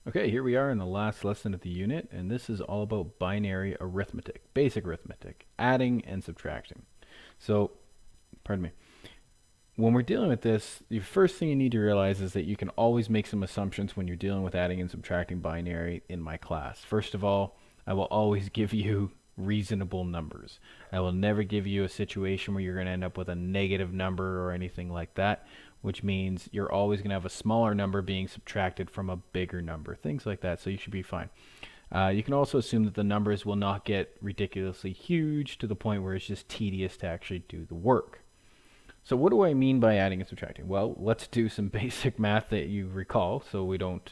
Okay, here we are in the last lesson of the unit, and this is all about binary arithmetic, basic arithmetic, adding and subtracting. So, pardon me. When we're dealing with this, the first thing you need to realize is that you can always make some assumptions when you're dealing with adding and subtracting binary in my class. First of all, I will always give you reasonable numbers. I will never give you a situation where you're going to end up with a negative number or anything like that, which means you're always going to have a smaller number being subtracted from a bigger number, things like that, so you should be fine. You can also assume that the numbers will not get ridiculously huge to the point where it's just tedious to actually do the work. So what do I mean by adding and subtracting? Well, let's do some basic math that you recall so we don't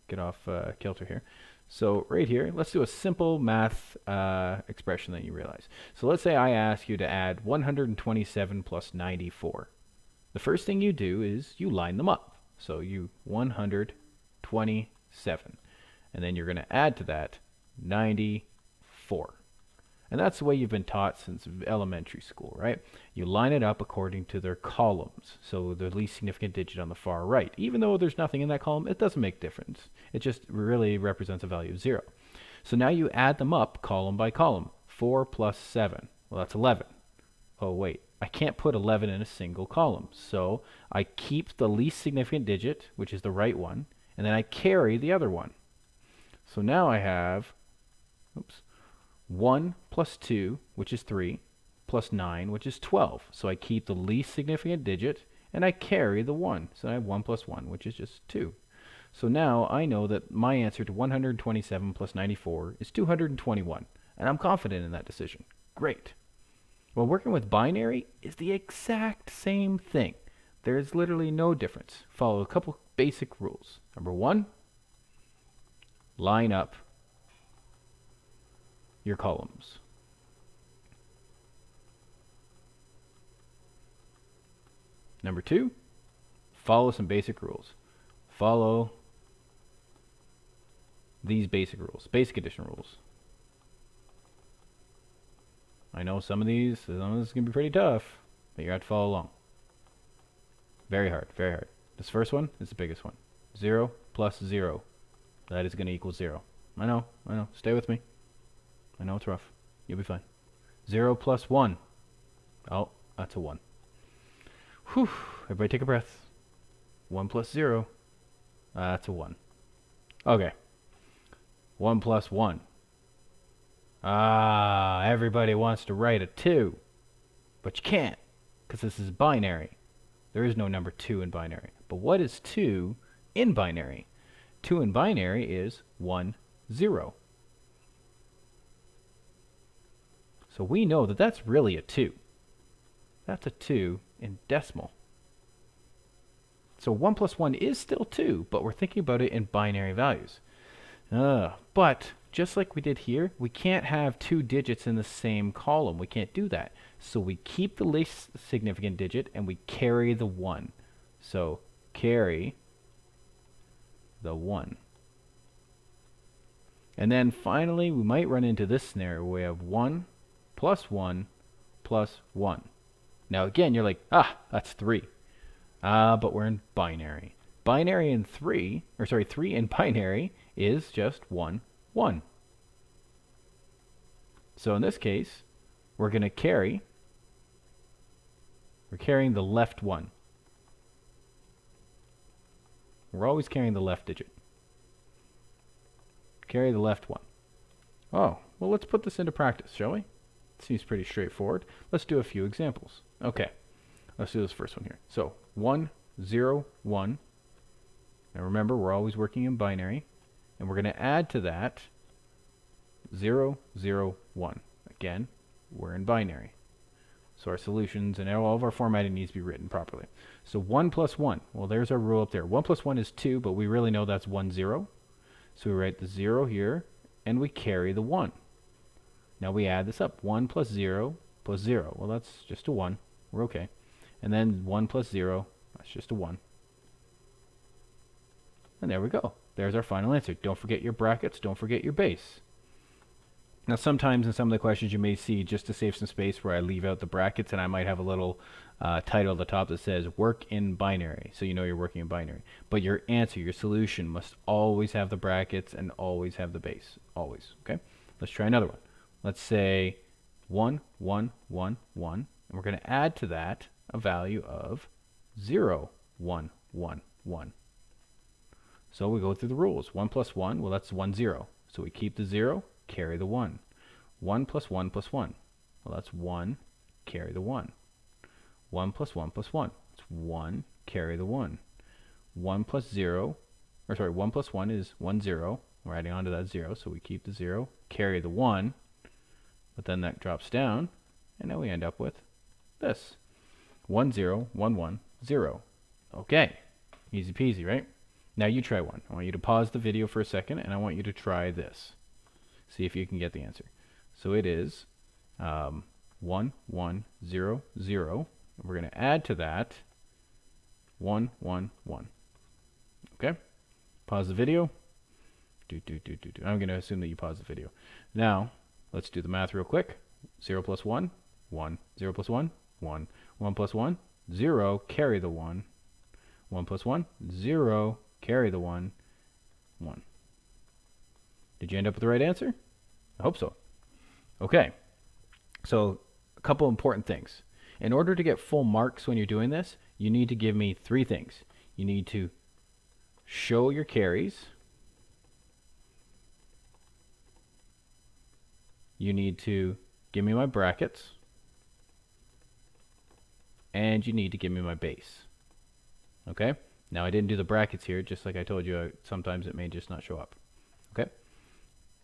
get off kilter here. So right here, let's do a simple math expression that you realize. So let's say I ask you to add 127 plus 94. The first thing you do is you line them up. So you 127. And then you're going to add to that 94. And that's the way you've been taught since elementary school, right? You line it up according to their columns. So the least significant digit on the far right. Even though there's nothing in that column, it doesn't make difference. It just really represents a value of 0. So now you add them up column by column. 4 plus 7. Well, that's 11. Oh, wait. I can't put 11 in a single column. So I keep the least significant digit, which is the right one, and then I carry the other one. So now I have 1 plus 2, which is 3, plus 9, which is 12. So I keep the least significant digit, and I carry the 1. So I have 1 plus 1, which is just 2. So now I know that my answer to 127 plus 94 is 221, and I'm confident in that decision. Great. Well, working with binary is the exact same thing. There's literally no difference. Follow a couple basic rules. Number 1, line up your columns. Number 2, follow some basic rules. Follow these basic rules, basic addition rules. I know some of this is going to be pretty tough, but you have to follow along. Very hard, very hard. This first one is the biggest one. 0 plus 0. That is going to equal 0. I know. Stay with me. I know it's rough. You'll be fine. 0 plus 1. Oh, that's a 1. Whew. Everybody take a breath. 1 plus 0. That's a 1. Okay. 1 plus 1. Everybody wants to write a 2. But you can't, because this is binary. There is no number 2 in binary. But what is 2 in binary? 2 in binary is 1, 0. So we know that that's really a 2. That's a 2 in decimal. So 1 plus 1 is still 2, but we're thinking about it in binary values. But just like we did here, we can't have 2 digits in the same column. We can't do that. So we keep the least significant digit and we carry the 1. So carry the 1. And then finally, we might run into this scenario where we have 1 plus 1 plus 1. Now again, you're like, that's 3. But we're in binary. Binary in 3 in binary is just 1, 1. So in this case, we're going to carry, we're carrying the left 1. We're always carrying the left digit. Carry the left 1. Oh, well, let's put this into practice, shall we? Seems pretty straightforward. Let's do a few examples. Okay, let's do this first one here. So 1, 0, 1. Now remember, we're always working in binary. And we're going to add to that 0, 0, 1. Again, we're in binary. So our solutions and all of our formatting needs to be written properly. So 1 plus 1. Well, there's our rule up there. 1 plus 1 is 2, but we really know that's 1, 0. So we write the 0 here, and we carry the 1. Now we add this up. 1 plus 0 plus 0. Well, that's just a 1. We're okay. And then 1 plus 0. That's just a 1. And there we go. There's our final answer. Don't forget your brackets. Don't forget your base. Now, sometimes in some of the questions you may see, just to save some space, where I leave out the brackets and I might have a little title at the top that says work in binary, so you know you're working in binary. But your answer, your solution, must always have the brackets and always have the base. Always. Okay? Let's try another one. Let's say 1, 1, 1, 1. And we're going to add to that a value of 0, 1, 1, 1. So we go through the rules. 1 plus 1, well, that's 1, 0. So we keep the 0, carry the 1. 1 plus 1 plus 1. Well, that's 1, carry the 1. 1 plus 1 plus 1. It's 1, carry the 1. 1 plus 0, or sorry, 1 plus 1 is 1, 0. We're adding on to that 0, so we keep the 0, carry the 1. But then that drops down, and now we end up with this. 1, 0, 1, 1, 0. Okay, easy peasy, right? Now you try one. I want you to pause the video for a second, and I want you to try this. See if you can get the answer. So it is 1, 1, 0, 0. We're going to add to that 1, 1, 1. Okay? Pause the video. I'm going to assume that you pause the video. Now, let's do the math real quick. 0 plus 1, 1. 0 plus 1, 1. 1 plus 1, 0. Carry the 1. 1 plus 1, 0. Carry the 1, 1. Did you end up with the right answer? I hope so. Okay. So, a couple important things. In order to get full marks when you're doing this, you need to give me 3 things. You need to show your carries. You need to give me my brackets. And you need to give me my base. Okay? Now, I didn't do the brackets here, just like I told you, sometimes it may just not show up. Okay?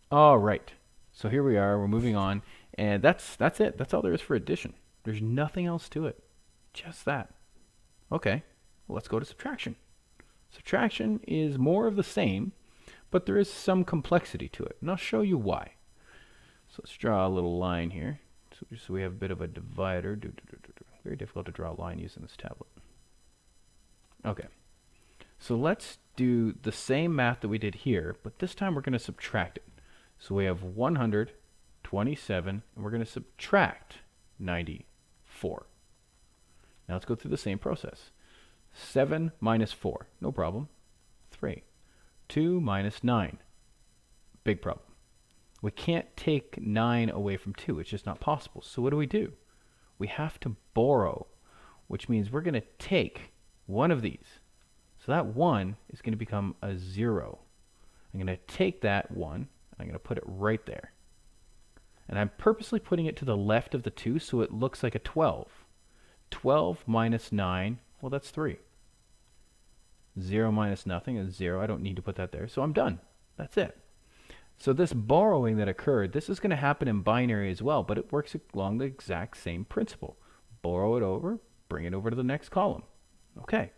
All right. So here we are. We're moving on. And that's it. That's all there is for addition. There's nothing else to it. Just that. Okay. Well, let's go to subtraction. Subtraction is more of the same, but there is some complexity to it. And I'll show you why. So let's draw a little line here. So we have a bit of a divider. Very difficult to draw a line using this tablet. Okay. So let's do the same math that we did here, but this time we're going to subtract it. So we have 127, and we're going to subtract 94. Now let's go through the same process. 7 minus 4, no problem. 3. 2 minus 9, big problem. We can't take 9 away from 2. It's just not possible. So what do? We have to borrow, which means we're going to take one of these. So that 1 is going to become a 0. I'm going to take that 1, and I'm going to put it right there. And I'm purposely putting it to the left of the 2 so it looks like a 12. 12 minus 9, well, that's 3. 0 minus nothing is 0. I don't need to put that there. So I'm done. That's it. So this borrowing that occurred, this is going to happen in binary as well, but it works along the exact same principle. Borrow it over, bring it over to the next column. Okay.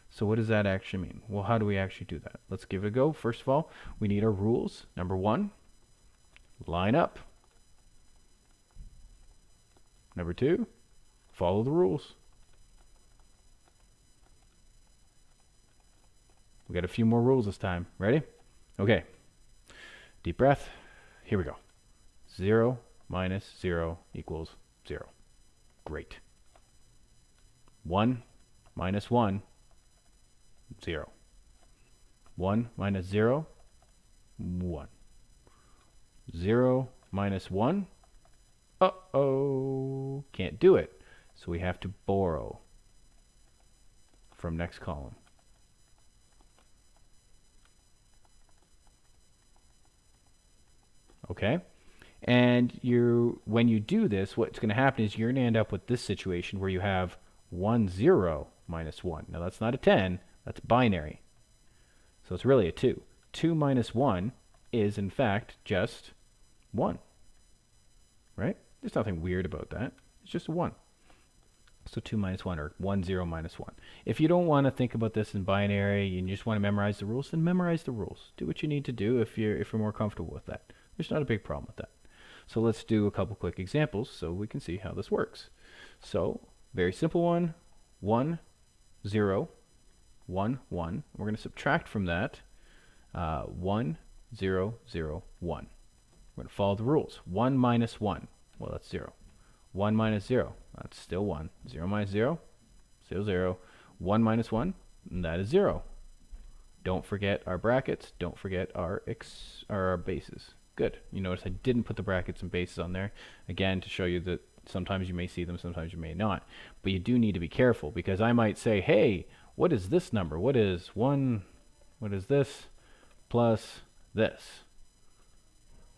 So what does that actually mean? Well, how do we actually do that? Let's give it a go. First of all, we need our rules. Number 1, line up. Number 2, follow the rules. We got a few more rules this time. Ready? Okay. Deep breath. Here we go. 0 minus 0 equals 0. Great. 1 minus 1, 0. 1 minus 0, 1. 0 minus 1, uh-oh, can't do it. So we have to borrow from next column. Okay? And when you do this, what's going to happen is you're going to end up with this situation where you have 1, 0 minus 1. Now that's not a 10, that's binary. So it's really a 2. 2 minus 1 is in fact just 1. Right? There's nothing weird about that. It's just a 1. So 2 minus 1, or 1, 0 minus 1. If you don't want to think about this in binary and you just want to memorize the rules, then memorize the rules. Do what you need to do if you're more comfortable with that. There's not a big problem with that. So let's do a couple quick examples so we can see how this works. So, very simple one. 1, 0, 1, 1. We're going to subtract from that 1, 0, 0, 1. We're going to follow the rules. 1 minus 1. Well, that's 0. 1 minus 0, that's still 1. 0 minus 0, still 0. 1 minus 1, and that is 0. Don't forget our brackets. Don't forget our bases. Good. You notice I didn't put the brackets and bases on there. Again, to show you that sometimes you may see them, sometimes you may not. But you do need to be careful, because I might say, hey, what is this number? What is this plus this?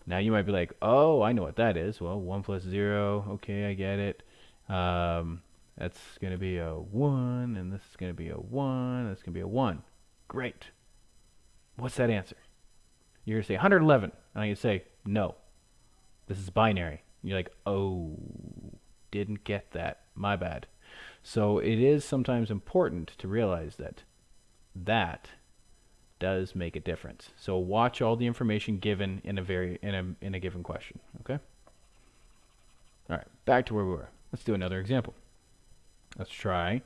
Now you might be like, oh, I know what that is. Well, 1 plus 0. Okay, I get it. That's going to be a 1, and this is going to be a 1. That's going to be a 1. Great. What's that answer? You're going to say 111. And I can say, no. This is binary. And you're like, oh, didn't get that. My bad. So it is sometimes important to realize that does make a difference. So watch all the information given in a given question. Okay? All right, back to where we were. Let's do another example. Let's try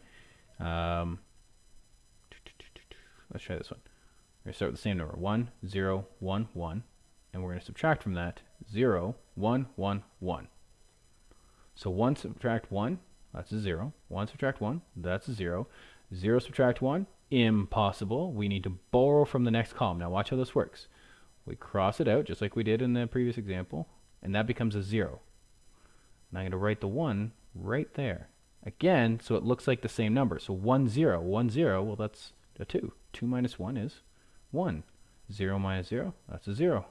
this one. We're going to start with the same number, 1, 0, 1, 1, and we're going to subtract from that 0, 1, 1, 1. So 1 subtract 1, that's a 0. 1 subtract 1, that's a 0. 0 subtract 1, impossible. We need to borrow from the next column. Now watch how this works. We cross it out just like we did in the previous example, and that becomes a 0. And I'm going to write the 1 right there. Again, so it looks like the same number. So 1, 0. 1, 0, well, that's a 2. 2 minus 1 is 1. 0 minus 0, that's a 0.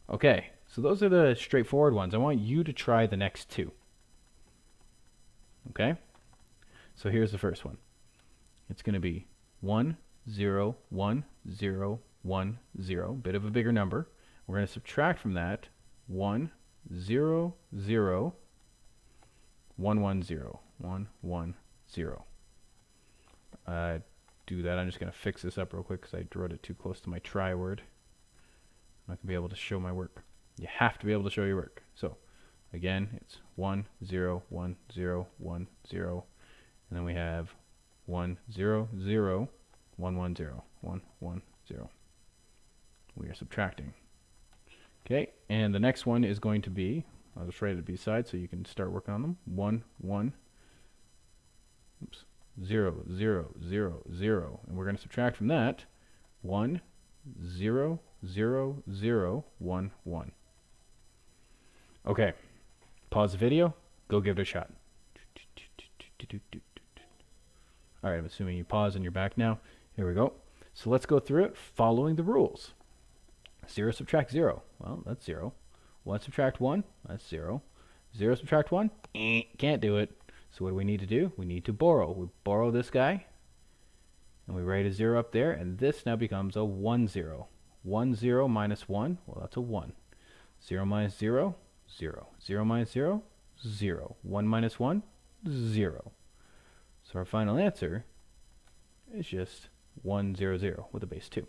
Okay, so those are the straightforward ones. I want you to try the next two. Okay? So here's the first one. It's going to be 1, 0, 1, 0, 1, 0. Bit of a bigger number. We're going to subtract from that 1, 0, 0, 1, 1, 0. 1, 1, 0. Do that. I'm just going to fix this up real quick because I wrote it too close to my try word. I'm not going to be able to show my work. You have to be able to show your work. So again, it's 1, 0, 1, 0, 1, 0. And then we have 1, 0, 0, 1, 1, 0, 1, 1, 0. We are subtracting. Okay, and the next one is going to be, I'll just write it beside so you can start working on them. 1, 1, oops, 0, 0, 0, 0. And we're going to subtract from that 1, 0, 0, 0, 1, 1. Okay, pause the video, go give it a shot. Alright, I'm assuming you pause and you're back now. Here we go. So let's go through it following the rules. 0 subtract 0. Well, that's 0. 1 subtract 1. That's 0. 0 subtract 1. Can't do it. So what do we need to do? We need to borrow. We borrow this guy. And we write a 0 up there. And this now becomes a 1, 0. 1, 0 minus 1. Well, that's a 1. 0 minus 0. 0. 0 minus 0. 0. 1 minus 1. 0. So our final answer is just 1, 0, 0 with a base 2.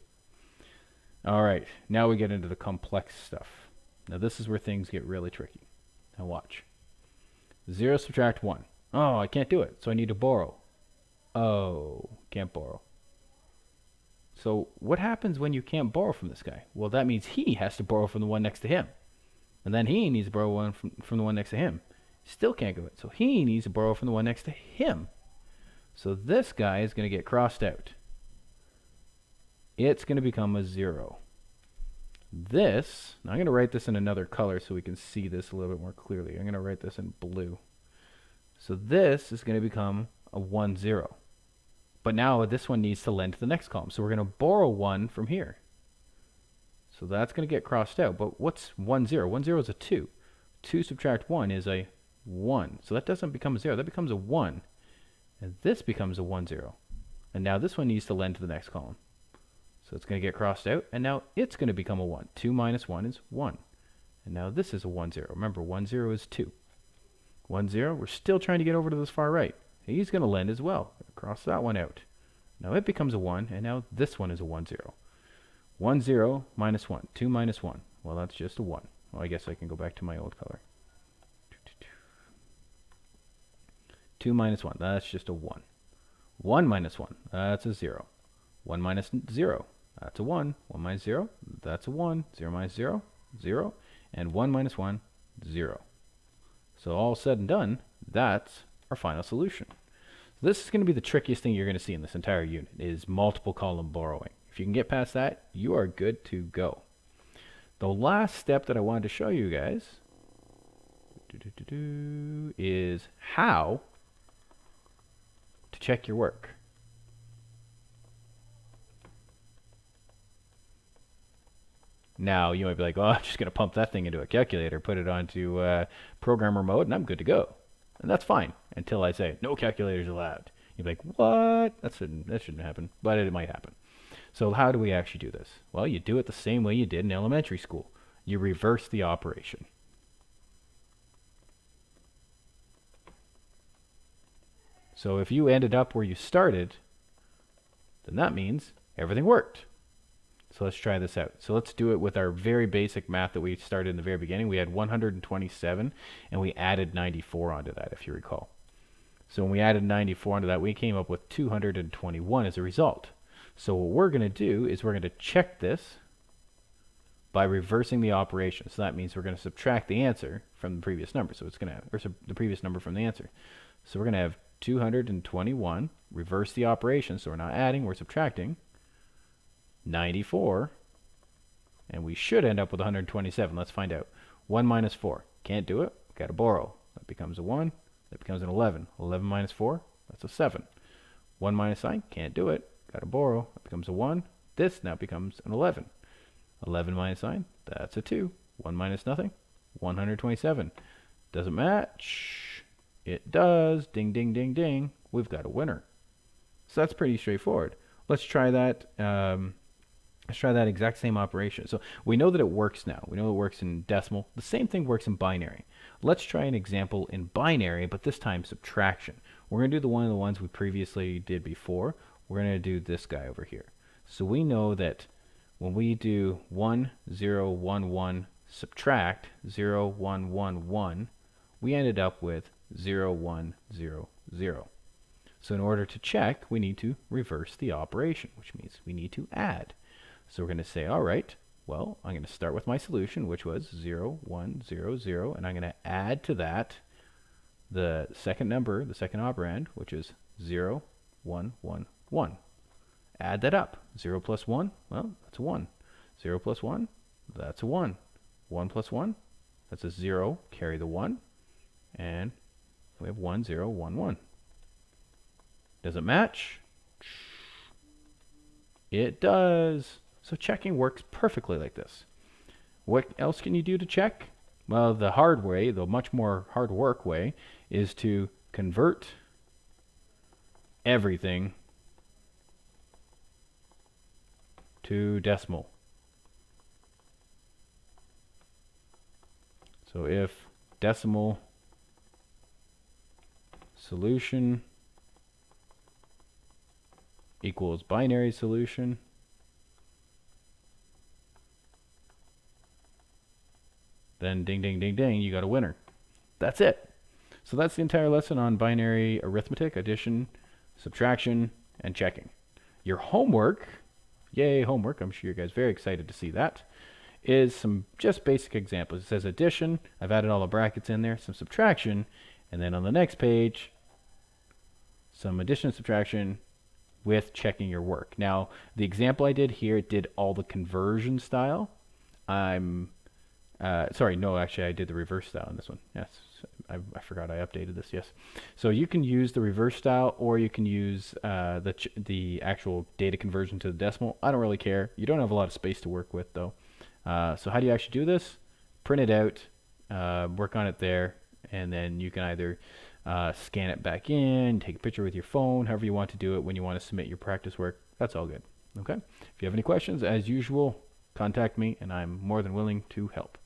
All right, now we get into the complex stuff. Now this is where things get really tricky. Now watch. 0 subtract 1. Oh, I can't do it, so I need to borrow. Oh, can't borrow. So what happens when you can't borrow from this guy? Well, that means he has to borrow from the one next to him. And then he needs to borrow one from the one next to him. Still can't do it, so he needs to borrow from the one next to him. So this guy is going to get crossed out. It's going to become a 0. This, now I'm going to write this in another color so we can see this a little bit more clearly. I'm going to write this in blue. So this is going to become a 1, 0. But now this one needs to lend to the next column. So we're going to borrow 1 from here. So that's going to get crossed out. But what's 1, 0? 1, 0 is a 2. 2 subtract 1 is a 1. So that doesn't become a 0. That becomes a 1. And this becomes a 1, 0. And now this one needs to lend to the next column. So it's going to get crossed out. And now it's going to become a 1. 2 minus 1 is 1. And now this is a 1, 0. Remember, 1, 0 is 2. 1, 0. We're still trying to get over to this far right. He's going to lend as well. Cross that one out. Now it becomes a 1. And now this one is a 1, 0. 1, 0 minus 1. 2 minus 1. Well, that's just a 1. Well, I guess I can go back to my old color. 2 minus 1. That's just a 1. 1 minus 1. That's a 0. 1 minus 0. That's a 1. 1 minus 0. That's a 1. 0 minus 0. 0. And 1 minus 1. 0. So all said and done, that's our final solution. So this is going to be the trickiest thing you're going to see in this entire unit, is multiple column borrowing. If you can get past that, you are good to go. The last step that I wanted to show you guys is how to check your work. Now, you might be like, oh, I'm just going to pump that thing into a calculator, put it onto programmer mode, and I'm good to go. And that's fine until I say, no calculators allowed. You'd be like, what? That shouldn't happen, but it might happen. So how do we actually do this? Well, you do it the same way you did in elementary school. You reverse the operation. So if you ended up where you started, then that means everything worked. So let's try this out. So let's do it with our very basic math that we started in the very beginning. We had 127, and we added 94 onto that, if you recall. So when we added 94 onto that, we came up with 221 as a result. So what we're going to do is we're going to check this by reversing the operation. So that means we're going to subtract the answer from the previous number. So it's going to, or the previous number from the answer. So we're going to have 221, reverse the operation. So we're not adding, we're subtracting. 94, and we should end up with 127. Let's find out. 1 minus 4. Can't do it. Got to borrow. That becomes a 1. That becomes an 11. 11 minus 4. That's a 7. 1 minus 9. Can't do it. Got to borrow. That becomes a 1. This now becomes an 11. 11 minus 9. That's a 2. 1 minus nothing. 127. Does it match? It does. Ding, ding, ding, ding. We've got a winner. So that's pretty straightforward. Let's try that. Let's try that exact same operation. So we know that it works now. We know it works in decimal. The same thing works in binary. Let's try an example in binary, but this time subtraction. We're going to do one of the ones we previously did before. We're going to do this guy over here. So we know that when we do 1, 0, 1, 1, subtract 0, 1, 1, 1, we ended up with 0, 1, 0, 0. So in order to check, we need to reverse the operation, which means we need to add. So we're going to say, all right, well, I'm going to start with my solution, which was 0, 1, 0, 0, and I'm going to add to that the second number, the second operand, which is 0, 1, 1, 1. Add that up. 0 plus 1, well, that's a 1. 0 plus 1, that's a 1. 1 plus 1, that's a 0, carry the 1, and we have 1, 0, 1, 1. Does it match? It does. So checking works perfectly like this. What else can you do to check? Well, the hard way, the much more hard work way, is to convert everything to decimal. So if decimal solution equals binary solution, then ding, ding, ding, ding, you got a winner. That's it. So that's the entire lesson on binary arithmetic, addition, subtraction, and checking. Your homework, yay homework, I'm sure you guys are very excited to see that, is some just basic examples. It says addition, I've added all the brackets in there, some subtraction, and then on the next page, some addition and subtraction with checking your work. Now, the example I did here, it did all the conversion style. Sorry, no, actually I did the reverse style in this one. Yes, I forgot I updated this, yes. So you can use the reverse style, or you can use the actual data conversion to the decimal. I don't really care. You don't have a lot of space to work with, though. So how do you actually do this? Print it out, work on it there, and then you can either scan it back in, take a picture with your phone, however you want to do it when you want to submit your practice work. That's all good. Okay? If you have any questions, as usual, contact me, and I'm more than willing to help.